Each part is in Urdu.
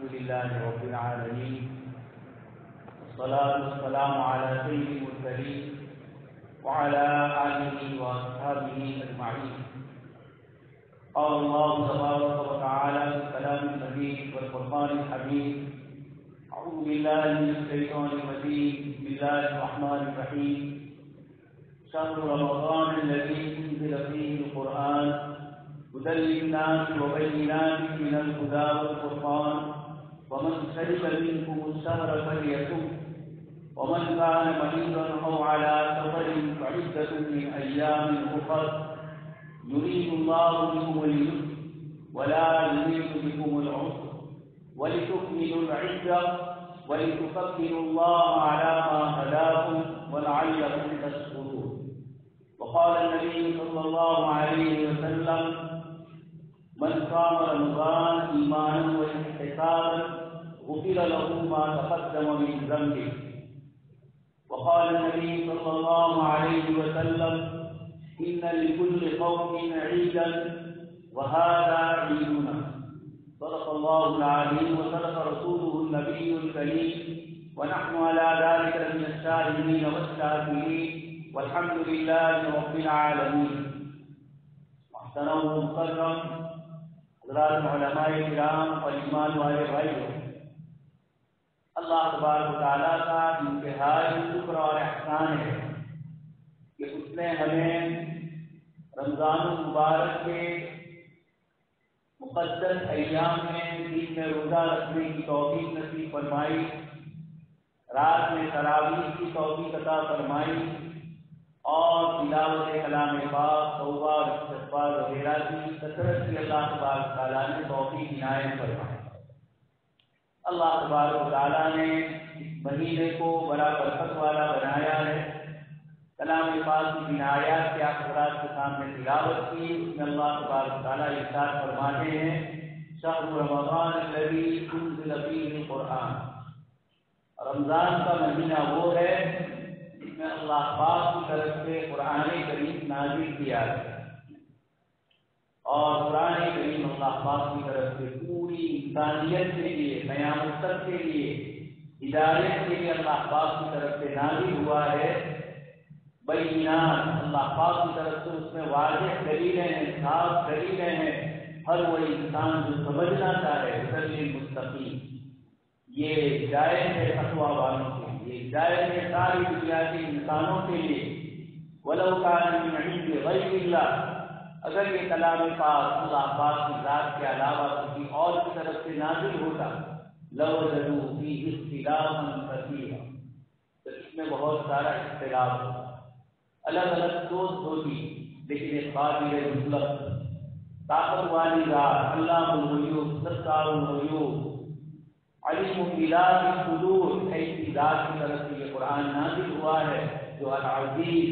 الحمد لله رب العالمين، والصلاة والسلام على سيد المرسلين وعلى آله وأصحابه أجمعين. قال الله تبارك وتعالى في كلام المجيد والفرقان الحميد: أعوذ بالله من الشيطان الرجيم، بسم الله الرحمن الرحيم. شهر رمضان الذي أنزل فيه القرآن هدى للناس وبينات من الهدى والفرقان، ومن شهد منكم الشهر فليصم، ومن كان مريضا أو على سفر فعدة من أيام أخر، يريد الله بكم اليسر ولا يريد بكم العسر، ولتكملوا العدة ولتكبروا الله على ما هداكم ولعلكم تشكرون. وقال النبي صلى الله عليه وسلم: من صام رمضان إيمانا واحتسابا غفر له ما تقدم من ذنبه. وقال النبي صلى الله عليه وسلم: إن لكل قوم عيدا وهذا عيدنا. صدق الله العظيم وصدق رسوله النبي الكريم، ونحن على ذلك من الشاهدين والشاكرين، والحمد لله رب العالمين. محترم مکرم حضرات علماء کرام اور ایمان والے بھائیوں، اللہ تبارک و تعالیٰ کا انتہائی شکر اور احسان ہے کہ اس نے ہمیں رمضان المبارک کے مقدس ایام میں دن میں روزہ رکھنے کی توفیق نصیب فرمائی، رات میں تراویح کی توفیق عطا فرمائی، اور تلاوت کلام پاک، توبہ اور استغفار وغیرہ کی کثرت کی اللہ تبارک تعالیٰ نے توفیق عنایت فرمائی۔ اللہ تبارک تعالیٰ نے اس مہینے کو بڑا برکت والا بنایا ہے۔ کلام پاک کی جن آیات کے آپ حضرات کے سامنے تلاوت کی، اس میں اللہ تبارک تعالیٰ ارشاد فرماتے ہیں: شہر رمضان الذی انزل فیہ القرآن۔ رمضان کا مہینہ وہ ہے جس میں اللہ پاک کی طرف سے قرآن کریم نازل کیا ہے، اور قرآن کریم اللہ پاک کی طرف سے پوری انسانیت کے لیے، قیامت تک کے لیے، ہدایت کے لیے اللہ پاک کی طرف سے نازل ہوا ہے۔ بینات، اللہ پاک کی طرف سے اس میں واضح دلیلیں ہیں، صاف دلیلیں ہیں۔ ہر وہ انسان جو سمجھنا چاہے سبیل مستقیم، یہ ہدایت ہے تقویٰ والوں کے لیے، ہدایت ہے ساری دنیا کے انسانوں کے لیے۔ ولو کان من عند غیر اللہ، اگر یہ کلام پاک اللہ پاک کی ذات کے علاوہ کسی اور کی طرف سے نازل ہوتا، لوجدوا فیہ اختلافا کثیرا، تو اس میں بہت سارا اختلاف ہوتا، الگ الگ سوچ ہوتی، لیکن ایک قادر مطلق، طاقت والی ذات، علام الغیوب، ستار الغیوب، علیم بذات الصدور، ایسی ذات کی طرف سے یہ قرآن نازل ہوا ہے جو العزیز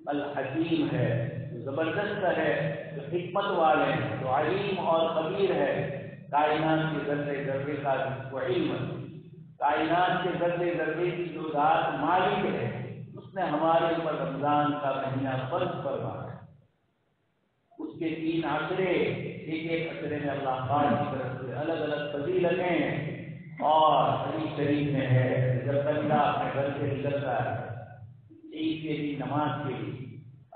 الحکیم ہے، جو زبردست ہے، جو حکمت والے ہیں، جو علیم اور خبیر ہے۔ کائنات کے ذرے ذرے کا جس کو علم ہے، کائنات کے ذرے ذرے کی جو ذات مالک ہے، اس نے ہمارے اوپر رمضان کا مہینہ فرض فرمایا۔ اس کے 3 عشرے، ایک ایک عشرے میں اللہ پاک کی طرف سے الگ الگ فضیلتیں ہیں، اور حدیث شریف میں ہے جب بندہ اپنے گھر سے نکلتا ہے عید کے دن نماز کے لیے،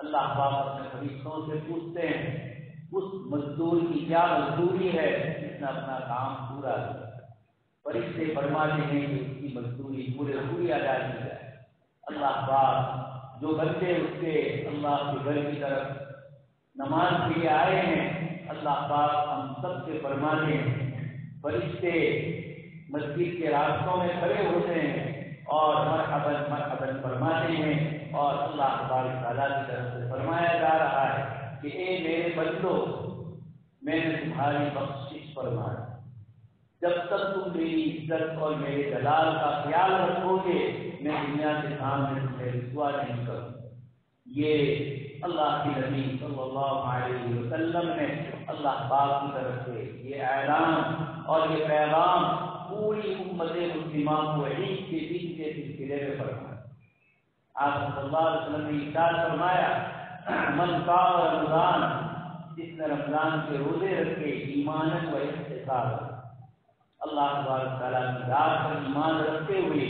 اللہ پاک اپنے فرشتوں سے پوچھتے ہیں اس مزدور کی کیا مزدوری ہے جس نے اپنا کام پورا کیا۔ فرشتے فرماتے ہیں کہ اس کی مزدوری پوری ادا کی جائے۔ اللہ پاک جو بندے اس کے اللہ کے گھر کی طرف نماز کے لیے آئے ہیں، اللہ پاک ہم سب سے فرماتے ہیں، فرشتے مسجد کے راستوں میں کھڑے ہوتے ہیں اور مرحبا مرحبا فرماتے ہیں، اور اللہ تبارک تعالیٰ کی طرف سے فرمایا جا رہا ہے کہ اے میرے بندو، میں نے تمہاری بخشش فرمایا، جب تک تم میری عزت اور میرے جلال کا خیال رکھو گے میں دنیا کے سامنے تمہیں رسوا نہیں کروں۔ یہ اللہ کے نبی صلی اللہ علیہ وسلم نے اللہ پاک کی طرف سے یہ اعلان اور یہ پیغام پوری امت مسلمہ کو عید کے دن کے سلسلے میں فرمایا۔ آپ صلی اللہ علیہ وسلم نے ارشاد فرمایا: من صام رمضان، جس نے رمضان کے روزے رکھے ایمانا و احتسابا، اللہ تبارک تعالیٰ کی ذات پر ایمان رکھتے ہوئے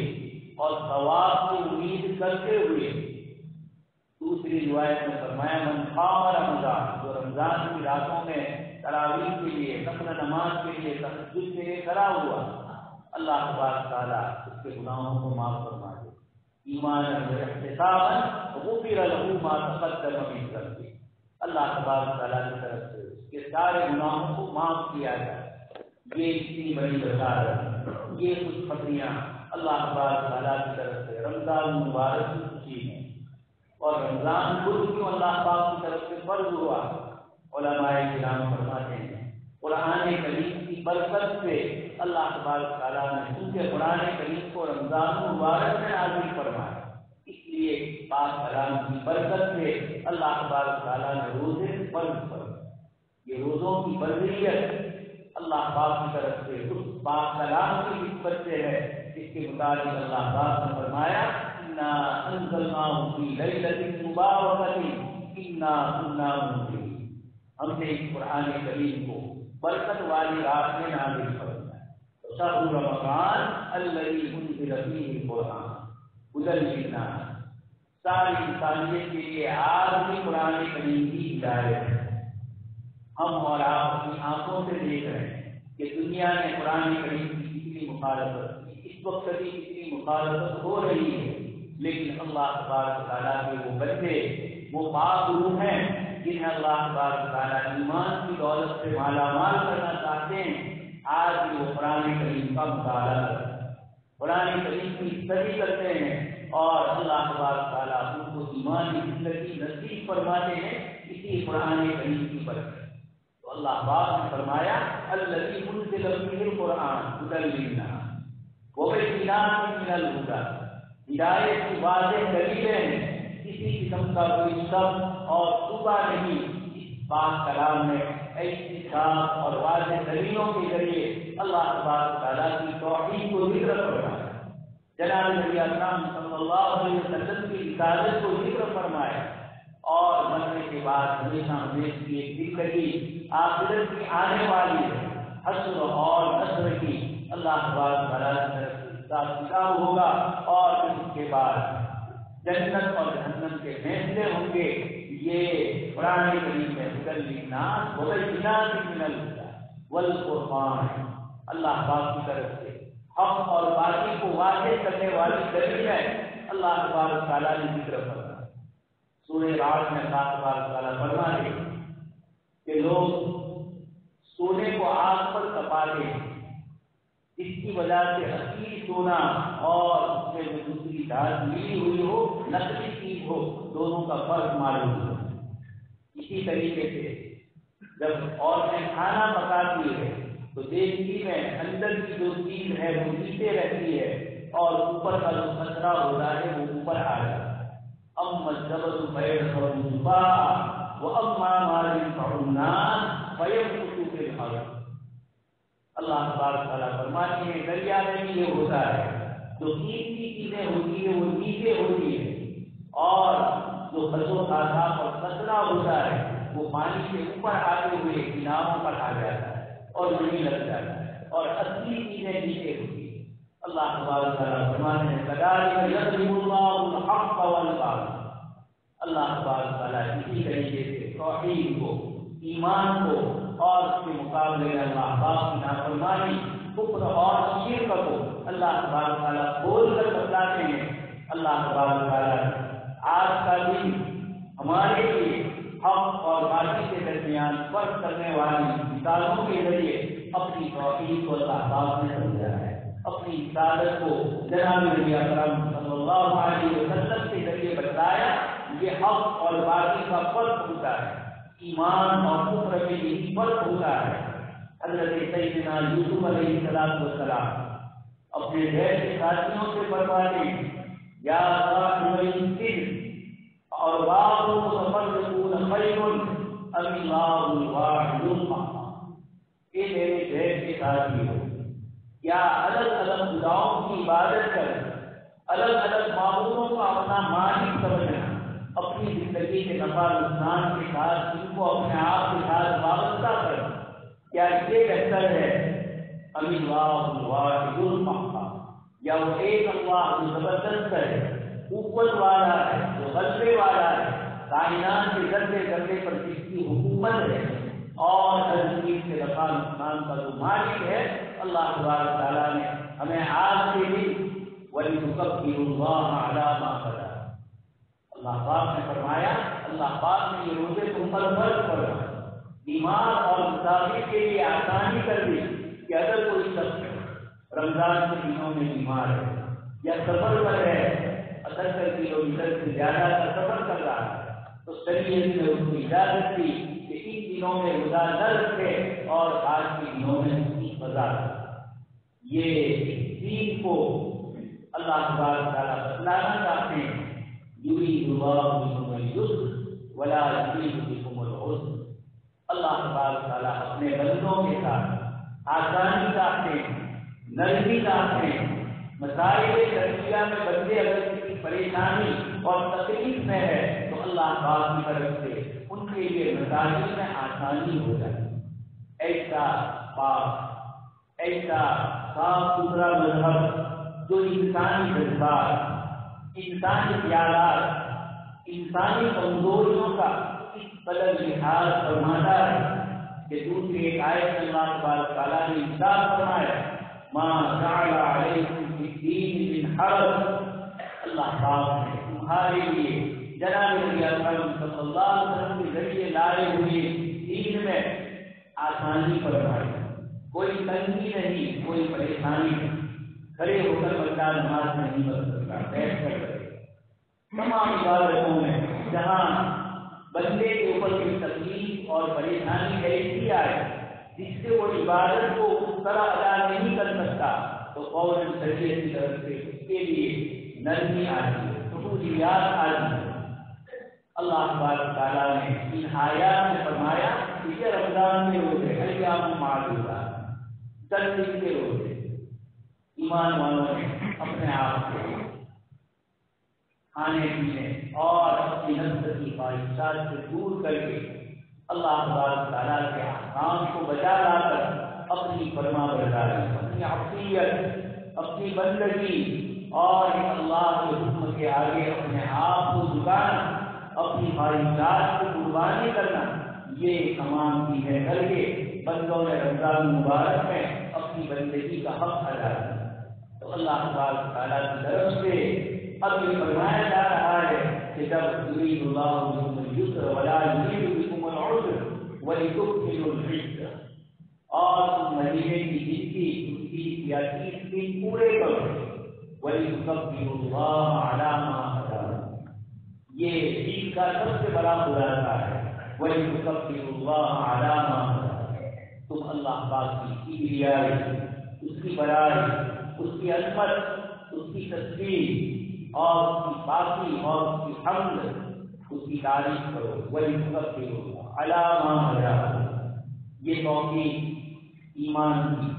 اور ثواب کی امید کرتے ہوئے۔ دوسری روایت میں فرمایا من قام رمضان، جو رمضان کی راتوں میں تراویح کے لیے، نفل نماز کے لیے، تہجد کے لیے کھڑا ہوا، اللہ تبارک تعالیٰ اس کے گناہوں کو معاف فرما دے۔ ایمان واحتسابا غفر له ما تقدم من ذنبه، اللہ تبارک تعالیٰ کی طرف سے اس کے سارے گناہوں کو معاف کیا جائے۔ یہ اتنی بڑی بشارت، یہ کچھ خبریاں اللہ تبارک تعالیٰ کی طرف سے رمضان مبارک کی خوشی ہے۔ اور رمضان خود کیوں اللہ پاک کی طرف سے فرض ہوا؟ علماء کرام فرماتے ہیں قرآن کریم کی برکت سے اللہ تبارک تعالیٰ نے کیونکہ قرآن کریم کو رمضان مبارک میں نازل فرمایا، اس لیے پاک کلام کی برکت سے اللہ تبارک تعالیٰ نے روزے فرض فرمائے۔ یہ روزوں کی فرضیت اللہ پاک کی طرف سے اس پاک کلام کی نسبت سے ہے، اس کے مطابق اللہ پاک نے فرمایا انا انزلناہ فی لیلۃ مبارکۃ انا کنا منذرین، ہم نے اس قرآن کریم کو برکت والی رات میں نازل فرمایا۔ شہر رمضان الذی انزل فیہ القرآن ہدی للناس، ساری انسانیت کے لیے آج بھی قرآن کریم کی ہدایت ہے۔ ہم اور آپ اپنی آنکھوں سے دیکھ رہے ہیں کہ دنیا نے قرآن کریم کی کتنی مخالفت کی، اس وقت بھی کتنی مخالفت ہو رہی ہے، لیکن اللہ تبارک تعالیٰ کے وہ بندے، وہ پاک روح ہیں جنہیں اللہ تبارک تعالیٰ ایمان کی دولت سے مالا مال کرنا چاہتے ہیں، آج بھی وہ قرآن کریم کا مطالعہ کرتے ہیں، قرآن کریم کی اسٹڈی کرتے ہیں، اور اللہ تبارک تعالیٰ ان کو ایمانی زندگی نصیب فرماتے ہیں اسی قرآن کریم کی برکت۔ تو اللہ پاک نے فرمایا الذی انزل فیہ القرآن ہدی للناس وبینات من الہدی، ہدایت کی واضح دلیلیں ہیں، کسی قسم کا کوئی شک اور شبہ نہیں، اس پاک کلام میں ایسی صاف اور واضح دلیلوں کے ذریعے اللہ تبارک تعالیٰ کی توحید کو ذکر فرمایا، جناب نبی اکرم صلی اللہ علیہ وسلم کی رسالت کو ذکر فرمایا، اور مرنے کے بعد ہمیشہ ہمیشہ کی ایک زندگی آخرت کی آنے والی ہے، حشر اور نصر کی اللہ تبارک تعالیٰ کی طرف سے حساب کتاب ہوگا، اور اس کے بعد جنت اور جہنم کے فیصلے ہوں گے۔ یہ قرآن کریم میں ہدی للناس وبینات من الہدی والفرقان، اللہ پاک کی طرف سے حق اور باطل کو واضح کرنے والی دلیل ہے، اللہ تبارک تعالیٰ نے ذکر فرمایا۔ سورہ رات میں اللہ تبارک تعالیٰ فرماتے کہ لوگ سونے کو آگ پر تپاتے ہیں، اس کی وجہ سے اصلی سونا اور اس میں جو دوسری دھات ملی ہوئی ہو، نقلی چیز ہو، دونوں کا فرق معلوم ہو۔ اسی طریقے سے جب عورتیں کھانا پکاتی ہے تو دیگچی میں اندر کی جو چیز ہے وہ نیچے رہتی ہے، اور اوپر کا جو کچرا ہوتا ہے وہ اوپر آ جاتا ہے۔ اما الزبد فيذهب جفاء واما ما ينفع الناس فيمكث في الارض، اللہ تبارک تعالیٰ فرماتے ہیں دریا میں بھی یہ ہوتا ہے، جو قیمتی چیزیں ہوتی ہیں وہ نیچے ہوتی ہے، اور جو خزو خاصاف اور کچرا ہوتا ہے وہ پانی کے اوپر آتے ہوئے کناروں پر آ جاتا ہے اور نہیں لگ جاتا ہے، اور اصلی چیزیں نیچے ہوتی ہیں۔ اللہ تبارک تعالیٰ فرماتے ہیں كذلك يضرب الله الحق والباطل، اللہ تبارک تعالیٰ اسی طریقے سے توحید کو، ایمان کو، اور اس کے مقابلے میں اللہ پاک کی نافرمانی، کفر اور شرک کو اللہ تبارک تعالیٰ کھول کر بتلاتے ہیں۔ اللہ تبارک تعالیٰ آج کا دن ہمارے لیے حق اور باطل کے درمیان فرق کرنے والی مثالوں کے ذریعے اپنی توحید کو اللہ پاک نے سمجھا ہے، اپنی رسالت کو جناب نبی اکرم صلی اللہ علیہ وسلم کے ذریعے بتلایا۔ یہ حق اور باطل کا فرق ہوتا ہے، ایمان اور کفر میں یہی فرق ہوتا ہے۔ حضرت سیدنا یوسف علیہ السلام اپنے ڈھیر کے ساتھیوں سے فرماتے ہیں یا صاحب السجن ارباب متفرقون خیر ام اللہ الواحد القہار، اے میرے ڈھیر کے ساتھی ہو، کیا الگ الگ خداؤں کی عبادت کر، الگ الگ معبودوں کو اپنا مالک سمجھنا، اپنی زندگی کے نفع نقصان کے ساتھ ان کو اپنے آپ کے ساتھ وابستہ کر، کیا یہ بہتر ہے اللہ الواحد القہار، یا وہ ایک اللہ جو زبردست ہے، قوت والا ہے، جو غلبے والا ہے، کائنات کے ذرے ذرے پر جس کی حکومت ہے اور تدبیر کے رفع نقصان کا جو مالک ہے، اللہ تبارک تعالیٰ نے ہمیں آج کے دن وَلِتُكَبِّرُوا اللَّهَ عَلَىٰ مَا هَدَاكُمْ، اللہ پاک نے فرمایا، اللہ پاک نے یہ روزے تم پر فرض فرمائے، بیمار اور مسافر کے لیے آسانی کر دی کہ اگر کوئی شخص رمضان کے دنوں میں بیمار ہے یا سفر پر ہے، 78 کلومیٹر سے زیادہ کا سفر کر رہا ہے، تو شریعت نے اس کو اجازت دی کہ ان دنوں میں روزہ نہ رکھے اور آج کے دنوں میں اس کی قضا کرے۔ یہ دین کو اللہ تبارک تعالیٰ بتلانا چاہتے ہیں، یرید اللہ بکم اليسر ولا یرید بکم العسر، اللہ تبارک تعالیٰ اپنے بندوں کے ساتھ آسانی چاہتے ہیں، نرمی چاہتے ہیں۔ مسائل تربیہ میں بندے اگر کسی پریشانی اور تکلیف میں ہے تو اللہ پاک کی طرف سے ان کے لیے مسائل میں آسانی ہو جائے۔ ایسا پاک، ایسا صاف ستھرا مذہب جو انسانی جذبات، انسانی خیالات، انسانی کمزوریوں کا اس قدر لحاظ فرماتا ہے کہ دوسری ایک آیت میں اللہ تبارک تعالیٰ نے ارشاد فرمایا ما جعل علیکم فی الدین من حرج، اللہ پاک نے تمہارے لیے جناب نبی اکرم صلی اللہ علیہ وسلم کے ذریعے لائے ہوئے دین میں آسانی فرمائی، کوئی تنگی نہیں، کوئی پریشانی نہیں، کھڑے ہو کر بندہ نماز نہیں پڑھ سکتا، بیٹھ کر کرے۔ تمام عبادتوں میں جہاں بندے کے اوپر کوئی تکلیف اور پریشانی ایسی آئے جس سے وہ عبادت کو اس طرح ادا نہیں کر سکتا تو فوراً شریعت کی طرف سے اس کے لیے نرمی آتی ہے، سہولیات آتی ہے۔ اللہ تبارک تعالیٰ نے ان آیات میں فرمایا کہ یہ رمضان کے روزے ایام معدودات، 10 دن کے روزے، ایمان والوں نے اپنے آپ کو کھانے پینے اور اپنی نفس کی خواہشات سے دور کر کے اللہ تبارک تعالیٰ کے احکام کو بجا لا کر اپنی فرما برداری، اپنی عقیدت، اپنی بندگی اور اللہ کے حکم کے آگے اپنے آپ کو جھکانا، اپنی خواہشات کو قربانی کرنا، یہ تمام چیزیں کر کے بندوں نے رمضان مبارک میں اپنی بندگی کا حق ادا کیا۔ تو اللہ تبارک تعالیٰ کی طرف سے اب یہ فرمایا جا رہا ہے کہ جب یرید اللہ بکم اليسر ولا یرید بکم العسر ولتکملوا العدة، اور تم مہینے کی گنتی 29 یا 30 دن پورے کرو، ولتکبروا اللہ علی ما ہداکم، یہ عید کا سب سے بڑا خلاصہ ہے، ولتکبروا اللہ علی ما ہداکم، تم اللہ پاک کی کبریائی، اس کی بڑائی، اس کی عظمت، اس کی تسبیح اور اس کی پاکی اور اس کی حمد، اس کی تعریف کرو، وَلِتُكَبِّرُوا عَلَىٰ مَا هَدَاكُمْ، یہ توفیق ایمان کی،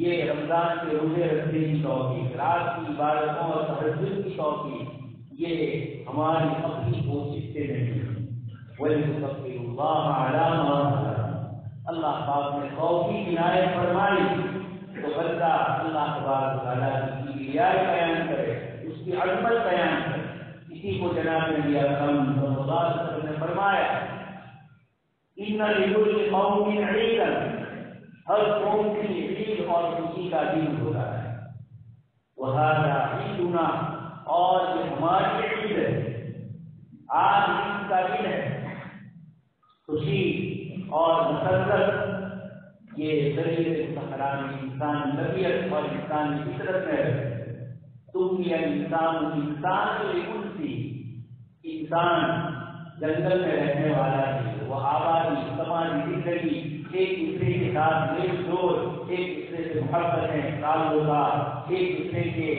یہ رمضان کے روزے رکھنے کی توفیق، رات کی عبادتوں اور تہجد کی توفیق، یہ ہماری اپنی کوشش سے نہیں ہے۔ وَلِتُكَبِّرُوا اللَّهَ عَلَىٰ مَا هَدَاكُمْ، اللہ پاک نے توفیق عنایت فرمائی تو بندہ اللہ تبارک تعالیٰ کی کبریائی بیان کرے، اس کی عظمت بیان کرے۔ اسی کو جناب نبی اکرم صلی اللہ علیہ وسلم نے فرمایا ان لکل قوم عیدا، ہر قوم کی عید اور خوشی کا دن ہوتا ہے، وہذا عیدنا، اور یہ ہماری عید ہے، آج عید کا دن ہے، خوشی اور مسرت یہ شریعت مطہرہ میں انسان طبیعت اور انسان کی فطرت میں ہے۔ تم یا انسان لکنسی، انسان جنگل میں رہنے والا ہے، وہ آبادی، سماجی زندگی، ایک دوسرے کے ساتھ میل جول، ایک دوسرے سے محبتیں، تعلقات، ایک دوسرے کے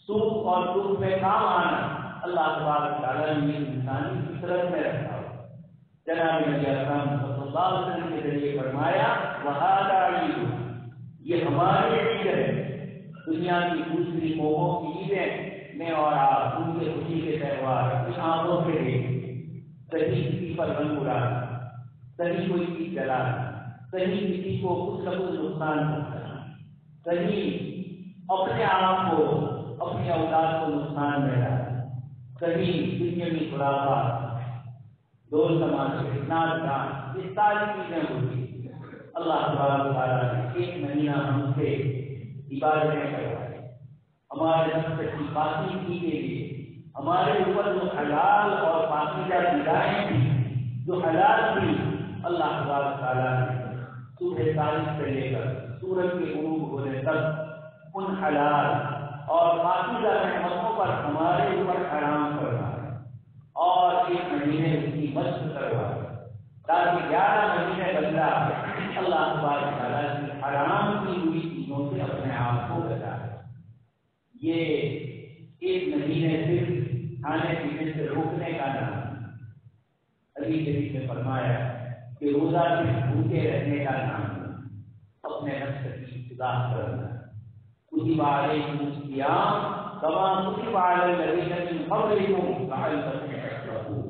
سکھ اور دکھ میں کام آنا، اللہ تبارک تعالیٰ نے انسانی فطرت میں رکھا ہوا۔ جناب نبی اکرم صلی اللہ علیہ وسلم کے ذریعے فرمایا وہذا عید، یہ ہماری عید ہے۔ دنیا کی دوسری قوموں کی عیدیں میں اور آپ ان کے خوشی کے تہوار اپنی آنکھوں سے دیکھیں، کہیں کسی پر رنگ اڑانا، کہیں کوئی چیز جلانا، کہیں کسی کو کچھ نہ کچھ نقصان پہنچانا، کہیں اپنے آپ کو اپنی اولاد کو نقصان دے رہا ہے، کہیں دنیا میں خرافات، دوست تماشے، ناچ گان، یہ ساری چیزیں ہوتی ہیں۔ اللہ تبارک و تعالیٰ نے ایک مہینہ ہم سے عبادتیں کروائی، ہمارے نفس کی پاکیزگی کے لیے، ہمارے اوپر جو حلال اور پاکیزہ غذائیں تھیں، جو حلال تھی، اللہ تبارک و تعالیٰ نے سورہ تاریخ سے لے کر سورج کے غروب ہونے تک ان حلال اور پاکیزہ نعمتوں پر ہمارے اوپر حرام کروایا اور ایک مہینے اس کی مشق کروایا، تاکہ 11 مہینے بندہ اللہ تبارک و تعالیٰ کی حرام کی ہوئی چیزوں سے اپنے آپ کو بچائے۔ یہ ایک مہینے صرف کھانے پینے سے روکنے کا نام ہے۔ حدیث شریف میں فرمایا کہ روزہ صرف بھوکے رہنے کا نام ہے، اپنے نفس کی اصلاح کرنا۔ کتب علیکم الصیام کما کتب علی الذین من قبلکم لعلکم تتقون۔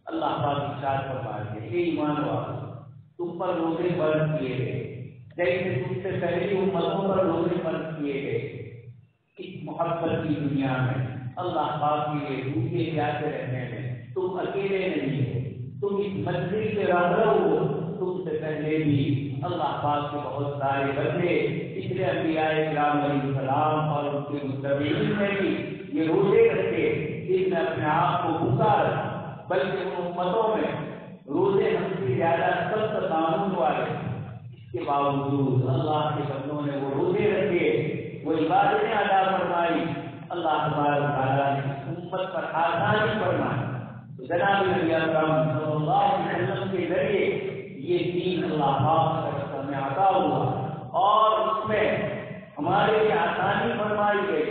اللہ پاک ارشاد فرماتے ہیں، اے ایمان والو، تم پر روزے فرض کیے گئے جیسے تم سے پہلی امتوں پر روزے فرض کیے گئے۔ اس محبت کی دنیا میں اللہ پاک کے لیے بھوکے پیاسے رہنے میں تم اکیلے نہیں ہو، تم اس منزل کے راہرو ہو، تم سے پہلے بھی اللہ پاک کے بہت سارے بندے پچھلے انبیاء کرام علیہ السلام اور ان کے متبعین نے بھی یہ روزے رکھے، جن میں اپنے آپ کو بھوکا رکھا، بلکہ ان امتوں میں روزے ہم سے زیادہ سخت قانون والے، اس کے باوجود اللہ کے بندوں نے وہ روزے رکھے، وہ عبادتیں ادا فرمائی، اللہ تبارک و تعالیٰ نے امت پر آسانی فرمائی۔ تو جناب نبی اکرم صلی اللہ علیہ وسلم کے ذریعے یہ دین اللہ پاک کی طرف سے ہمیں عطا ہوا اور اس میں ہمارے لیے آسانی فرمائی گئی۔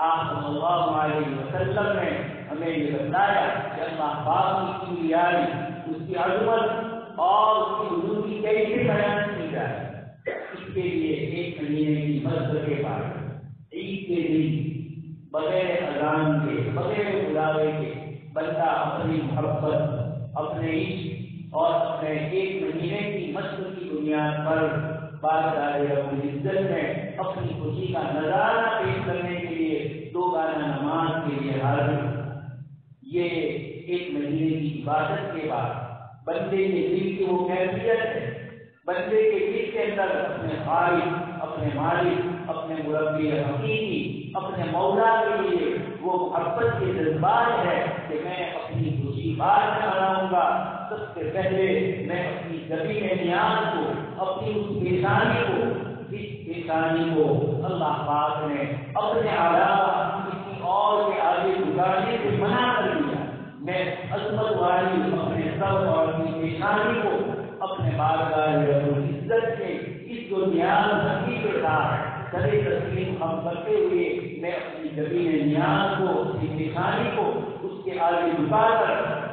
آپ صلی اللہ علیہ وسلم نے ہمیں یہ بتایا کہ اللہ پاک کی کبریائی، اس کی عظمت اور اس کی بزرگی کیسے بیان کی جائے۔ اس کے لیے ایک مہینے کی مشق کے بعد عید کے دن بغیر اذان کے، بغیر بلاوے کے بندہ اپنی محبت، اپنے عشق اور اپنے ایک مہینے کی مشق کی بنیاد پر بارگاہ رب العزت میں اپنی خوشی کا نظارہ پیش کرنے کے لیے 2 گانا نماز کے لیے حاضر۔ یہ ایک مہینے کی عبادت کے بعد بندے کے دل کی وہ کیفیت ہے، بندے کے دل کے اندر اپنے خالق، اپنے مالک، اپنے مربی حقیقی، اپنے مولا کے لیے وہ محبت کے جذبات ہے کہ میں اپنی خوشی بعد میں مناؤں گا، سب سے پہلے میں اپنی زمین نیاز کو، اپنی اس پیشانی کو، جس پیشانی کو اللہ پاک نے اپنے علاوہ کسی اور کے آگے جھکانے سے منع کر دیا، میں عظمت والی اپنے سر اور اپنی پیشانی کو اپنے بارگاہ رب العزت کے اس جو نیاز رکھی کے ساتھ سرے تسلیم ہم کرتے ہوئے میں اپنی زمین نیاز کو، اپنی پیشانی کو اس کے آگے جھکا کر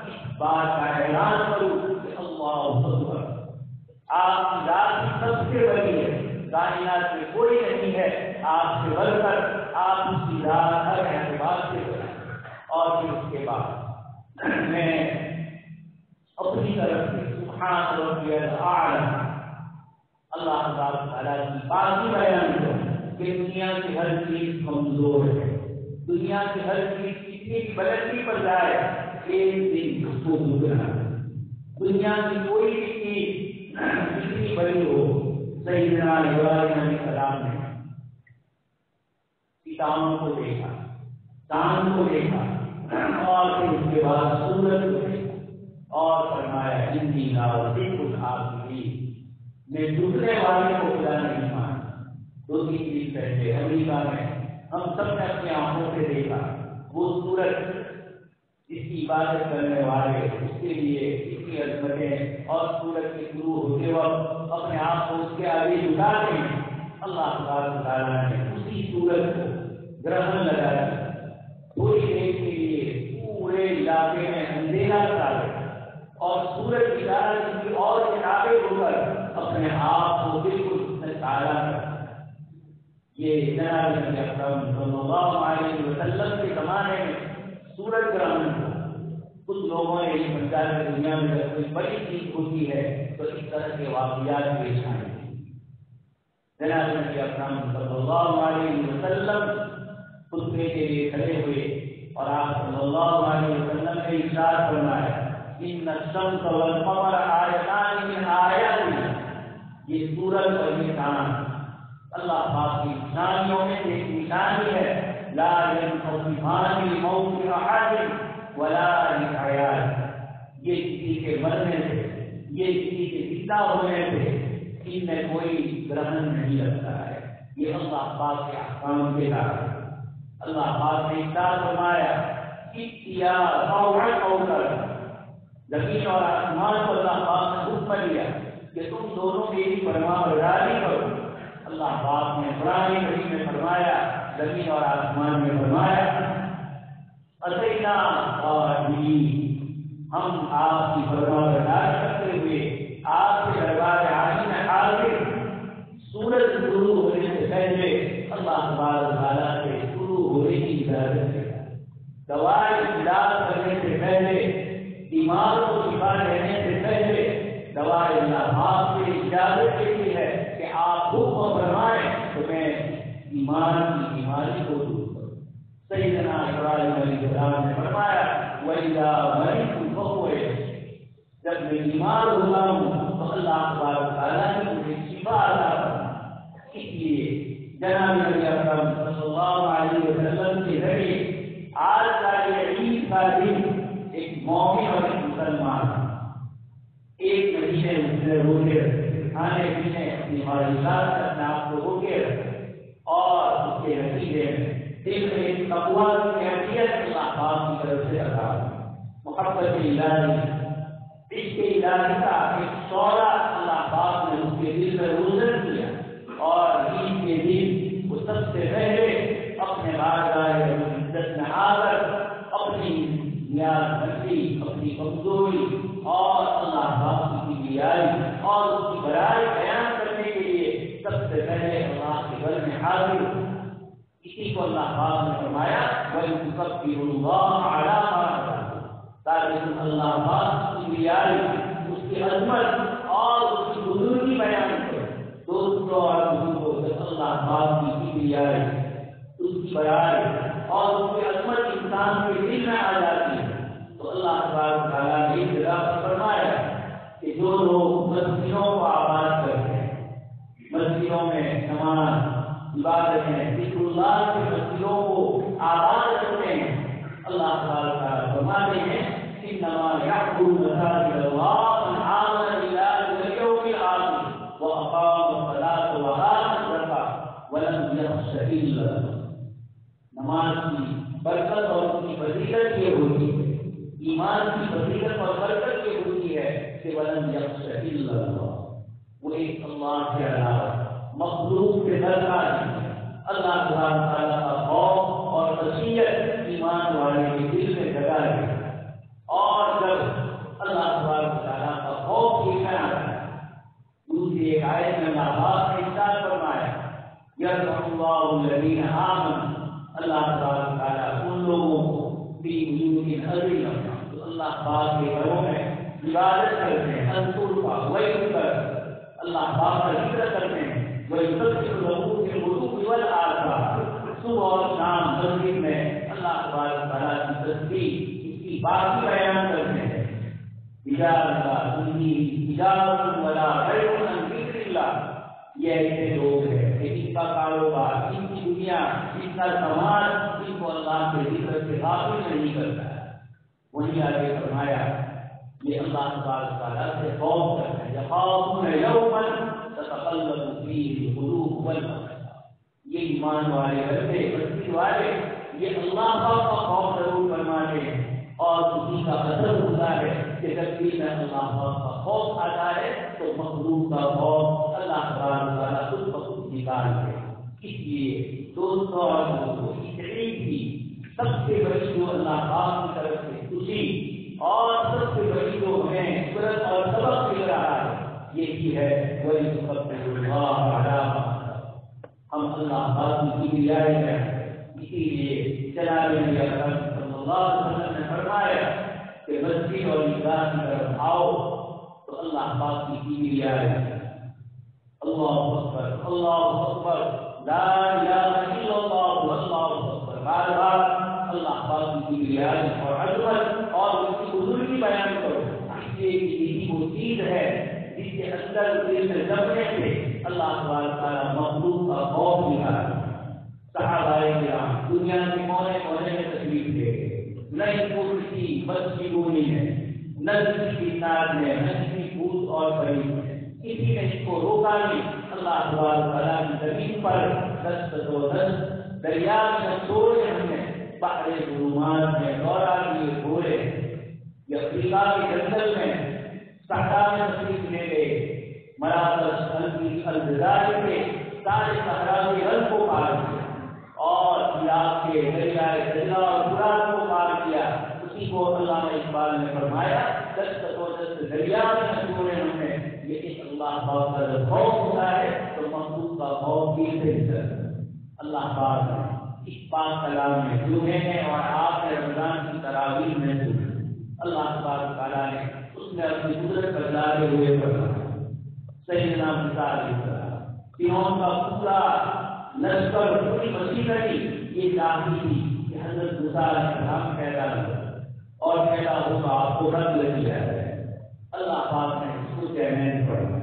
اس بات کا اعلان کروں کہ اللہ اکبر، آپ کی ذات سب سے بڑی ہے، کائنات میں کوئی نہیں ہے آپ سے بڑھ کر، آپ اس کی ذات ہر اعتبار سے بڑی۔ اور پھر اس کے بعد میں اپنی طرف سے سبحان ربی الاعلی، اللہ تبارک و تعالیٰ کی پاکی بیان کروں کہ دنیا کی ہر چیز کمزور ہے، دنیا کی ہر چیز کتنی بھی بلندی پر جائے ایک دن اس کو گزرنا ہے۔ دنیا کی کوئی بھی چیز کتنی بڑی ہو، سیدنا ابراہیم علیہ السلام نے ستاروں کو دیکھا، چاند کو دیکھا اور پھر اس کے بعد سورج کو دیکھا اور فرمایا انی لاذیق العابدین، میں جھکنے والے کو خدا نہیں مانتا۔ 2-3 دن پہلے امریکہ میں ہم سب نے اپنی آنکھوں سے دیکھا وہ سورج جس کی عبادت کرنے والے اس کے لیے اتنی عظمتیں اور سورج کے شروع ہوتے وقت اپنے آپ کو اس کے آگے جھکاتے ہیں۔ اللہ تبارک و تعالیٰ نے اسی سورج کو گرہن لگایا، تھوڑی دیر کے لیے پورے علاقے میں اندھیرا ڈالا اور سورج کی طرح کسی اور کے آگے ہو کر اپنے آپ کو بالکل تالا کر۔ یہ جناب نبی اکرم صلی اللہ علیہ وسلم کے زمانے میں سورج گرہن ہوا۔ کچھ لوگوں نے یہ سمجھا کہ دنیا میں جب کوئی بڑی چیز ہوتی ہے تو اس طرح کے واقعات پیش آئیں گے، جناب نبی اکرم صلی اللہ علیہ وسلم خطبے کے لیے کھڑے ہوئے اور آپ صلی اللہ علیہ وسلم نے ارشاد فرمایا ان الشمس والقمر آیتان من آیات اللہ، یہ سورج اور یہ چاند اللہ پاک کی نشانیوں میں ایک نشانی ہے، لا ينقصفان لموت احد ولا لحیات، یہ کسی کے مرنے سے، یہ کسی کے زندہ ہونے سے ان میں کوئی گرہن نہیں لگتا ہے، یہ اللہ پاک کے احکام کے تحت اللہ پاک نے ارشاد فرمایا اتیا طوعا او کرها، زمین اور آسمان کو اللہ پاک نے حکم دیا کہ تم دونوں میری فرمانبرداری کرو۔ اللہ پاک نے قرآن کریم میں فرمایا، زمین اور آسمان میں فرمایا اتینا طاعین، ہم آپ کی فرمانبرداری کرتے ہوئے آپ کے دربار عالی میں حاضر۔ سورج شروع ہونے سے پہلے اللہ تبارک و تعالیٰ سے شروع ہونے کی اجازت ہے، دوائی علاج کرنے سے پہلے، بیمار کو شفا دینے سے پہلے دوائی اللہ آپ سے اجازت دیتی ہے کہ آپ حکم فرمائیں تو میں ایمان کی بیماری کو دور کروں۔ سیدنا ابراہیم علیہ السلام نے فرمایا وَإِذَا مَرِضْتُ فَهُوَ يَشْفِينِ، جب میں بیمار ہوتا ہوں تو اللہ تبارک و تعالیٰ نے مجھے شفا عطا فرمایا۔ اس لیے جناب نبی اکرم صلی اللہ علیہ وسلم کے ذریعے آج کا یہ عید کا دن ایک مومن اور ایک مسلمان ایک مہینے میں روکے رکھے، کھانے پینے اپنی معیشت اپنے آپ کو روکے رکھے، اور اس کے نتیجے میں دل میں ایک تقویٰ کی حیثیت اللہ پاک کی طرف سے عطا ہوئی، محبت الہی، عشق الہی کا ایک شعلہ اللہ پاک نے اس کے دل میں روشن کیا، اور عید کے دن وہ سب سے پہلے اپنے بارگاہ رب العزت میں آ کر اپنی نیاز بندی، اپنی کمزوری اور اللہ پاک کی کبریائی اور اس کی بڑائی بیان کرنے کے لیے سب سے پہلے اللہ کے گھر میں حاضر۔ اسی کو اللہ پاک نے فرمایا وَلِتُكَبِّرُوا اللَّهَ عَلَىٰ مَا هَدَاكُمْ، تاکہ تم اللہ پاک کی کبریائی، اس کی عظمت اور اس کی بزرگی بیان کرو۔ دوستوں اور بزرگوں، جب اللہ پاک کی کبریائی، اس کی بڑائی اور اس کی عظمت انسان کے دل میں آ جاتی ہے تو اللہ تبارک و تعالیٰ نے اس جگہ پر فرمایا کہ جو لوگ مسجدوں کو آباد کرتے ہیں، مسجدوں میں نماز عبادتیں ذکر اللہ کے مسجدوں کو آباد کرتے ہیں، اللہ تبارک و تعالیٰ فرماتے ہیں انما یعمر مساجد اللہ من آمن باللہ والیوم الآخر واقام الصلاۃ وآتى الزکاۃ ولم یخش الا اللہ۔ نماز کی برکت اور اس کی فضیلت یہ ہوتی ہے، ایمان کی فضیلت اور برکت یہ ہوتی ہے کہ ولم یخش الا اللہ، وہ ایک اللہ کے علاوہ مخلوق سے ڈرتا نہیں۔ اللہ تبارک تعالیٰ کا خوف اور خشیت ایمان والے کے دل میں جگہ ہے، اور جب اللہ تبارک تعالیٰ کا خوف یہ آتا ہے، دوسری ایک آیت میں اللہ پاک نے ارشاد فرمایا یرفع اللہ الذین آمنوا، اللہ تبارک تعالیٰ ان لوگوں کو فی بیوت اذن تو اللہ پاک کے گھروں میں عبادت کرتے ہیں، انصر کا ویذکر، اللہ پاک کا ذکر کرتے ہیں، ویذکر لہو فی الغدو والآصال، صبح اور شام مسجد میں اللہ تبارک تعالیٰ کی تسبیح، اس کی باقی بیان کرتے ہیں۔ تجارت ولا بیع عن ذکر اللہ، یہ ایسے لوگ ہیں کہ ان کا کاروبار، ان کی دنیا، ان کا سماج ان کو اللہ کے ذکر سے غافل نہیں کرتا ہے۔ وہی آگے فرمایا یہ اللہ تبارک تعالیٰ سے خوف کرتے ہیں، یخافون یوما تتقلب فیہ القلوب والابصار، یہ ایمان والے بندے، مسجد والے یہ اللہ کا خوف ضرور فرماتے ہیں، اور اسی کا اثر ہوتا ہے کہ جب بھی میں اللہ کا خوف آتا ہے تو مخلوق کا خوف اللہ تبارک تعالیٰ خود بخود نکال دے۔ اس لیے دوستوں اور بزرگوں کی عید کی سب سے بڑی جو اللہ پاک کی طرف سے خوشی اور سب سے بڑی جو ہمیں عبرت اور سبق مل رہا ہے یہی ہے وَلِتُكَبِّرُوا اللَّهَ عَلَىٰ مَا هَدَاكُمْ، ہم اللہ پاک کی کبریائی میں اسی لیے جناب نبی اکرم صلی اللہ علیہ وسلم نے فرمایا کہ مسجد اور عیدگاہ کی طرف آؤ تو اللہ پاک کی کبریائی، اللہ اکبر اللہ اکبر لا الہ الا اللہ اللہ اکبر بار بار اللہ پاک کی کبریائی اور عظمت اور اس کی بزرگی بیان کرو. اس لیے یہی وہ چیز ہے جس کے اندر دل میں جمنے سے اللہ تبارک تعالیٰ مخلوق کا خوف نکالا. صحابہ کرام دنیا کے کونے کونے میں تشریف لے گئے. نئی پوچھتی بچی بولی ہے نہ کسی ناز ہے نہ کسی بھوت اور قریب ہے. کسی نے اس کو روکا نہیں. اللہ تبارک تعالیٰ کی زمین پر دست و دست دریا میں چھوڑے ہم نے بحر ظلمات میں دورہ کیے گھوڑے. افریقہ کے جنگل میں صحرا میں تشریف لے گئے. مراکش الجزائر کے سارے صحراوی رن کو پار کیا اور عراق کے دریائے دجلہ اور فرات کو پار کیا. اسی کو اللہ نے اقبال نے فرمایا دست و دست دریا میں چھوڑے ہم نے. یہ ایک اللہ پاک کا جب خوف ہوتا ہے تو مخلوق کا خوف بھی ہے. اللہ پاک نے اس پاک کلام میں جمعے اور آپ نے رمضان کی تراویح میں اللہ تبارک تعالیٰ نے اس میں اپنی قدرت بدلاتے ہوئے پڑھا. سیدنا موسیٰ علیہ السلام فرعون کا پورا لشکر پوری مشینری یہ چاہتی تھی کہ حضرت موسیٰ علیہ السلام پیدا ہو اور پیدا ہو تو آپ کو رد لگ جائے. اللہ پاک نے اس کو چیلنج پڑھا.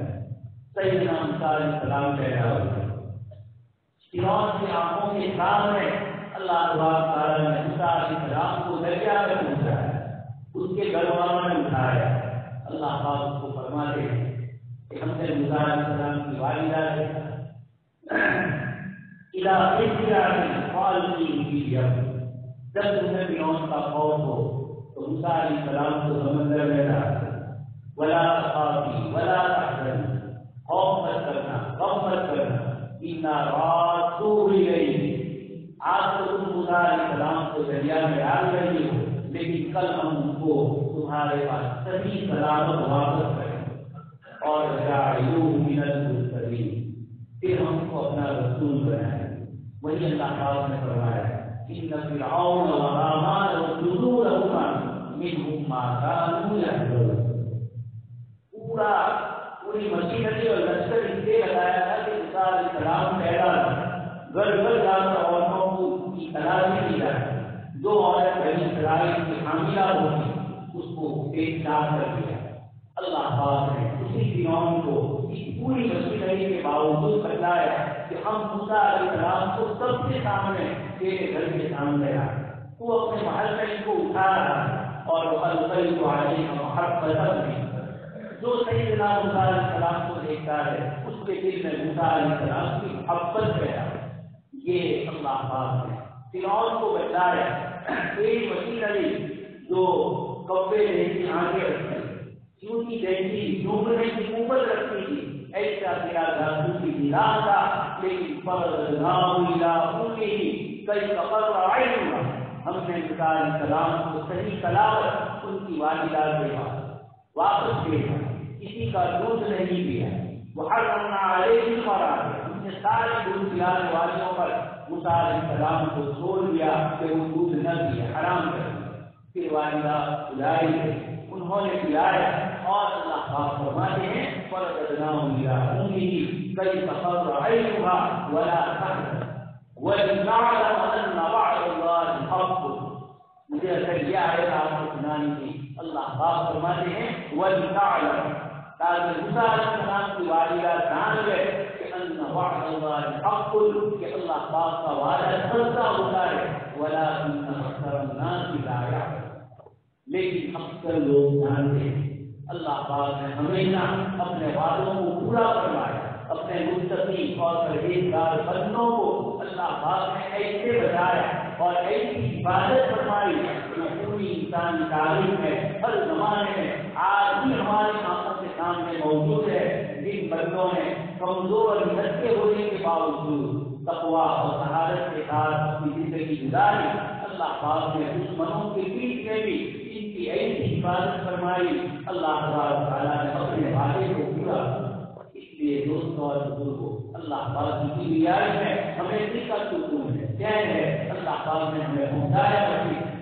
سیدنا موسیٰ علیہ السلام پیدا ہو. فرعون کی آنکھوں کے سامنے اللہ تبارک تعالیٰ نے موسیٰ علیہ السلام کو دریا میں پہنچایا. اس کے گھر والوں نے اٹھایا. اللہ پاک اس کو فرماتے ہیں کہ ہم نے موسیٰ علیہ السلام کی والدہ سے جب تمہیں فرعون کا خوف ہو تو موسیٰ علیہ السلام کو سمندر میں ڈال ولا تخافی ولا تحزنی خوف مت کرنا غم مت کرنا انا رادوہ الیک. آج تو تم موسیٰ علیہ السلام کو دریا میں ڈال رہی ہو لیکن کل ہم ان کو تمہارے پاس صحیح سلامت واپس کریں اور جاعلوہ من المرسلین پھر ہم کو اپنا رسول بنائیں. وہی اللہ پاک نے فرمایا ان فرعون وہامان وجنودہما منہم ما کانوا یحذرون. پوری مشینری اور لشکر اس لیے لگایا تھا کہ موسیٰ علیہ السلام پیدا گھر گھر جا کر عورتوں کو کی تلاشی کی جائے. جو عورت بنی اسرائیل کی حاملہ ہوگی اس کو پیٹ دار کر دیا. اللہ پاک نے اسی فرعون کو اس پوری مشینری کے باوجود بتلایا کہ ہم موسیٰ علیہ السلام کو سب کے سامنے تیرے گھر کے سامنے آئے. تو اپنے محل میں ان کو اٹھا رہا اور القیت علیہ محبۃ میں جو سیدنا موسیٰ علیہ السلام کو دیکھتا ہے اس کے دل میں موسیٰ علیہ السلام کی محبت پیدا. یہ اللہ پاک نے فرعون کو بتلایا. ایک مشینری جو کبے جیسی آنکھیں رکھتی چونٹی جیسی ڈوبنے کی قوت رکھتی تھی ایسا تیرا جاسوسی نظام تھا لیکن فردناہ الی امہ کئی تقر عینہا. ہم نے موسیٰ علیہ السلام کو صحیح سلامت ان کی والدہ کے پاس واپس بھیجا. کسی کا دودھ نہیں دیا. وحرمنا علیہ المراضع. ہم نے سارے دودھ پلانے والوں پر موسیٰ علیہ السلام کو چھوڑ دیا کہ وہ دودھ نہ پیے حرام کر دیا. پھر والدہ پلائی انہوں نے پلایا اور اللہ پاک فرماتے ہیں فرددناہ الی امہ کئی تقر عینہا ولا تحزن ولنعلم ان وعد اللہ حق. مجھے اگر یہ آیت آپ کو سنانی تھی. اللہ پاک فرماتے ہیں ولنعلم تاکہ موسیٰ علیہ السلام کی والدہ جان لے کہ ان وعد اللہ حق کہ اللہ پاک کا وعدہ سچا ہوتا ہے ولکن اکثر الناس لا یعلمون. لیکن اکثر لوگ جانتے ہیں. اللہ پاک نے ہمیشہ اپنے وعدوں کو پورا کروایا. اپنے متقی اور پرہیزگار بندوں کو اللہ پاک نے ایسے بچایا اور ایسی حفاظت فرمائی کہ پوری انسانی تاریخ میں ہر زمانے میں آج بھی ہماری آنکھوں کے سامنے موجود ہے جن بندوں نے کمزور اور لچکے ہونے کے باوجود تقویٰ اور شہادت کے ساتھ اپنی زندگی گزاری. اللہ پاک نے دشمنوں کے بیچ میں بھی ان کی ایسی حفاظت فرمائی. اللہ تعالیٰ نے اپنے وعدے کو پورا. اس لیے دوستوں اور بزرگوں اللہ پاک کی کبریائی میں ہمیں ذکر سکون ہے چین ہے. اللہ پاک نے ہمیں پہنچایا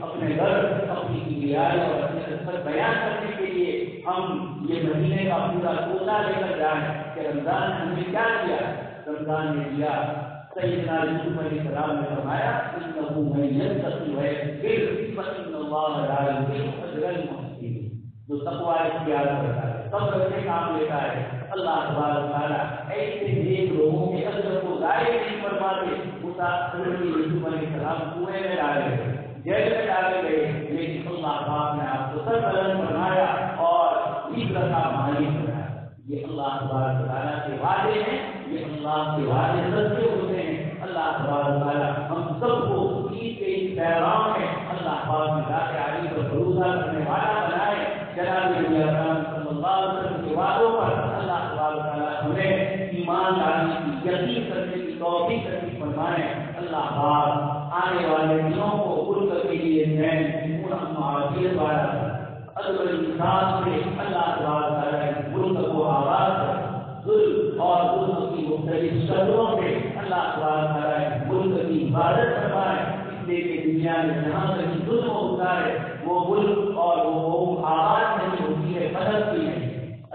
اپنے گھر اپنی کبریائی اور اپنے اثر بیان کرنے کے لیے ہم یہ مہینے کا پورا کوتا لے کر جائیں کہ رمضان نے ہمیں کیا دیا. رمضان نے دیا سیدنا یوسف علیہ السلام نے فرمایا انه من يتقي ويصبر فان الله لا يضيع اجر المحسنين. جو تقوی اختیار کرتا ہے صبر سے کام لیتا ہے اللہ تبارک و تعالیٰ ایسے نیک لوگوں کے اجر کو ضائع نہیں فرماتے. حضرت یوسف علیہ السلام کنویں میں ڈالے گئے, جیل میں ڈالے گئے, لیکن اللہ پاک نے آپ کو سربلند فرمایا اور عزت کا مالک بنایا. یہ اللہ تبارک و تعالیٰ کے وعدے ہیں, یہ اللہ کے وعدے سچے ہوتے ہیں. اللہ تبارک و تعالیٰ ہم سب کو عید کے اس پیغام میں اللہ پاک کی ذات عالی پر بھروسہ کرنے والا بنائے. جناب نبی اکرم صلی اللہ علیہ وسلم کے وعدوں پر اللہ تبارک و تعالیٰ ہمیں ایمان لانے کی, یقین کرنے کی توفیق نصیب فرمائے. اللہ پاک آنے والے دنوں کو ملک کے لیے نئے معافیت والا عدل انصاف سے اللہ تبارک و تعالیٰ ملک کو آباد کر, ظلم اور ظلم کی مختلف شکلوں سے اللہ تبارک و تعالیٰ ملک کی حفاظت فرمائے. اس لیے کہ دنیا میں جہاں تک ظلم ہوتا ہے وہ ملک اور وہ آباد نہیں ہوتی ہے, بدلتی ہے.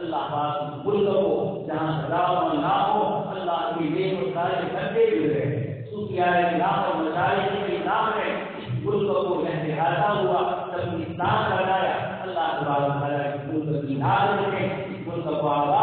اللہ پاک ملک کو جہاں سزاؤں نہ ہو اللہ کے لیے وہ سارے بندے گزرے اور مشاہد کے نام میں اس ملک کو احتجاجہ ہوا تب اسلام بنایا. اللہ تبارک و تعالیٰ اس ملک کی حالت میں اس ملک کو آباد